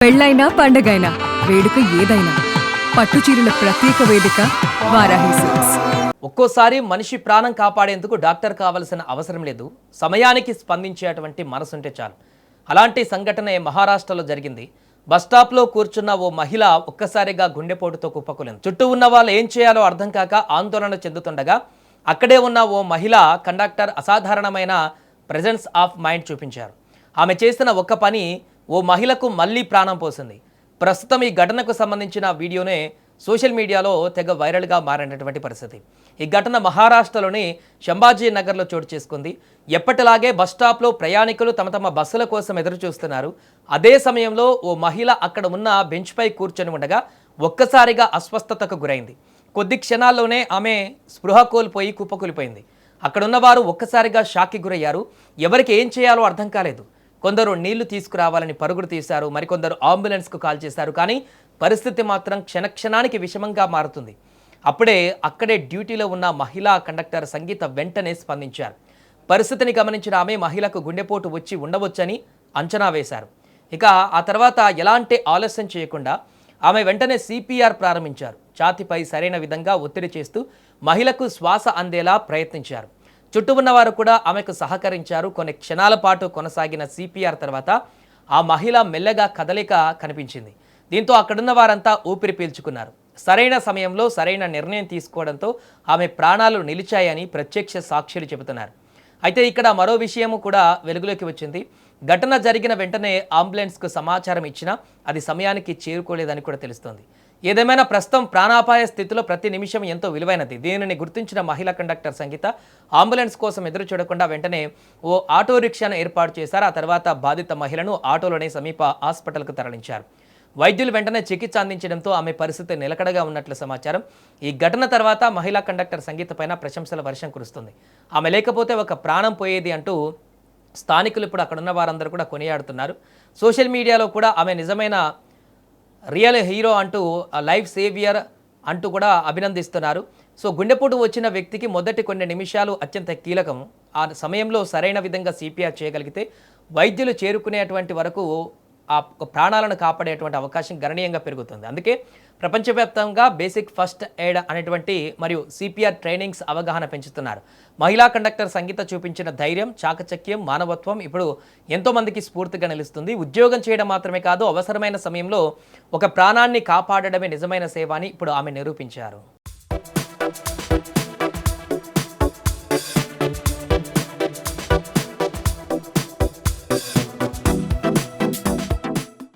పెళ్ళైనా పండగైనా వేడుక ఏదైనా పట్టుచీరల ప్రత్యేక వేదిక వారాహి సిల్క్స్. ఒక్కోసారి మనిషి ప్రాణం కాపాడేందుకు డాక్టర్ కావాల్సిన అవసరం లేదు, సమయానికి స్పందించేటువంటి మనసుంటే చాలు. అలాంటి సంఘటన మహారాష్ట్రలో జరిగింది. బస్టాప్లో కూర్చున్న ఓ మహిళ ఒక్కసారిగా గుండెపోటుతో కుప్పకూలింది. చుట్టూ ఉన్న వాళ్ళు ఏం చేయాలో అర్థం కాక ఆందోళన చెందుతుండగా అక్కడే ఉన్న ఓ మహిళ కండక్టర్ అసాధారణమైన ప్రెజెన్స్ ఆఫ్ మైండ్ చూపించారు. ఆమె చేసిన ఒక్క పని ఓ మహిళకు మళ్ళీ ప్రాణం పోసింది. ప్రస్తుతం ఈ ఘటనకు సంబంధించిన వీడియోనే సోషల్ మీడియాలో తెగ వైరల్గా మారినటువంటి పరిస్థితి. ఈ ఘటన మహారాష్ట్రలోని సంభాజీ నగర్లో చోటు చేసుకుంది. ఎప్పటిలాగే బస్టాప్లో ప్రయాణికులు తమ తమ బస్సుల కోసం ఎదురు చూస్తున్నారు. అదే సమయంలో ఓ మహిళ అక్కడ ఉన్న బెంచ్పై కూర్చొని ఉండగా ఒక్కసారిగా అస్వస్థతకు గురైంది. కొద్ది క్షణాల్లోనే ఆమె స్పృహ కోల్పోయి కుప్పకూలిపోయింది. అక్కడున్న వారు ఒక్కసారిగా షాక్కి గురయ్యారు. ఎవరికి ఏం చేయాలో అర్థం కాలేదు. కొందరు నీళ్లు తీసుకురావాలని పరుగులు తీశారు, మరికొందరు అంబులెన్స్కు కాల్ చేశారు. కానీ పరిస్థితి మాత్రం క్షణక్షణానికి విషమంగా మారుతుంది. అప్పుడే అక్కడే డ్యూటీలో ఉన్న మహిళా కండక్టర్ సంగీత వెంటనే స్పందించారు. పరిస్థితిని గమనించిన ఆమె మహిళకు గుండెపోటు వచ్చి ఉండవచ్చని అంచనా వేశారు. ఇక ఆ తర్వాత ఎలాంటి ఆలస్యం చేయకుండా ఆమె వెంటనే సిపిఆర్ ప్రారంభించారు. ఛాతీపై సరైన విధంగా ఒత్తిడి చేస్తూ మహిళకు శ్వాస అందేలా ప్రయత్నించారు. చుట్టూ ఉన్నవారు కూడా ఆమెకు సహకరించారు. కొన్ని క్షణాల పాటు కొనసాగిన సిపిఆర్ తర్వాత ఆ మహిళ మెల్లగా కదలిక కనిపించింది. దీంతో అక్కడున్న వారంతా ఊపిరి పీల్చుకున్నారు. సరైన సమయంలో సరైన నిర్ణయం తీసుకోవడంతో ఆమె ప్రాణాలు నిలిచాయని ప్రత్యక్ష సాక్షులు చెబుతున్నారు. అయితే ఇక్కడ మరో విషయం కూడా వెలుగులోకి వచ్చింది. ఘటన జరిగిన వెంటనే అంబులెన్స్కు సమాచారం ఇచ్చినా అది సమయానికి చేరుకోలేదని కూడా తెలుస్తోంది. ఏదేమైనా ప్రస్తుతం ప్రాణాపాయ స్థితిలో ప్రతి నిమిషం ఎంతో విలువైనది. దీనిని గుర్తించిన మహిళా కండక్టర్ సంగీత అంబులెన్స్ కోసం ఎదురు చూడకుండా వెంటనే ఓ ఆటో రిక్షాను ఏర్పాటు చేశారు. ఆ తర్వాత బాధిత మహిళను ఆటోలోనే సమీప హాస్పిటల్కు తరలించారు. వైద్యులు వెంటనే చికిత్స అందించడంతో ఆమె పరిస్థితి నిలకడగా ఉన్నట్లు సమాచారం. ఈ ఘటన తర్వాత మహిళా కండక్టర్ సంగీత పైన ప్రశంసల వర్షం కురుస్తుంది. ఆమె లేకపోతే ఒక ప్రాణం పోయేది అంటూ స్థానికులు ఇప్పుడు అక్కడున్న వారందరూ కూడా కొనియాడుతున్నారు. సోషల్ మీడియాలో కూడా ఆమె నిజమైన రియల్ హీరో అంటూ లైఫ్ సేవియర్ అంటూ కూడా అభినందిస్తున్నారు. సో గుండెపోటు వచ్చిన వ్యక్తికి మొదటి కొన్ని నిమిషాలు అత్యంత కీలకం. ఆ సమయంలో సరైన విధంగా సిపిఆర్ చేయగలిగితే వైద్యులు చేరుకునేటువంటి వరకు ఆ ప్రాణాలను కాపాడేటువంటి అవకాశం గణనీయంగా పెరుగుతుంది. అందుకే ప్రపంచవ్యాప్తంగా బేసిక్ ఫస్ట్ ఎయిడ్ అనేటువంటి మరియు సిపిఆర్ ట్రైనింగ్స్ అవగాహన పెంచుతున్నారు. మహిళా కండక్టర్ సంగీత చూపించిన ధైర్యం, చాకచక్యం, మానవత్వం ఇప్పుడు ఎంతోమందికి స్ఫూర్తిగా నిలుస్తుంది. ఉద్యోగం చేయడం మాత్రమే కాదు, అవసరమైన సమయంలో ఒక ప్రాణాన్ని కాపాడడమే నిజమైన సేవ అని ఇప్పుడు ఆమె నిరూపించారు.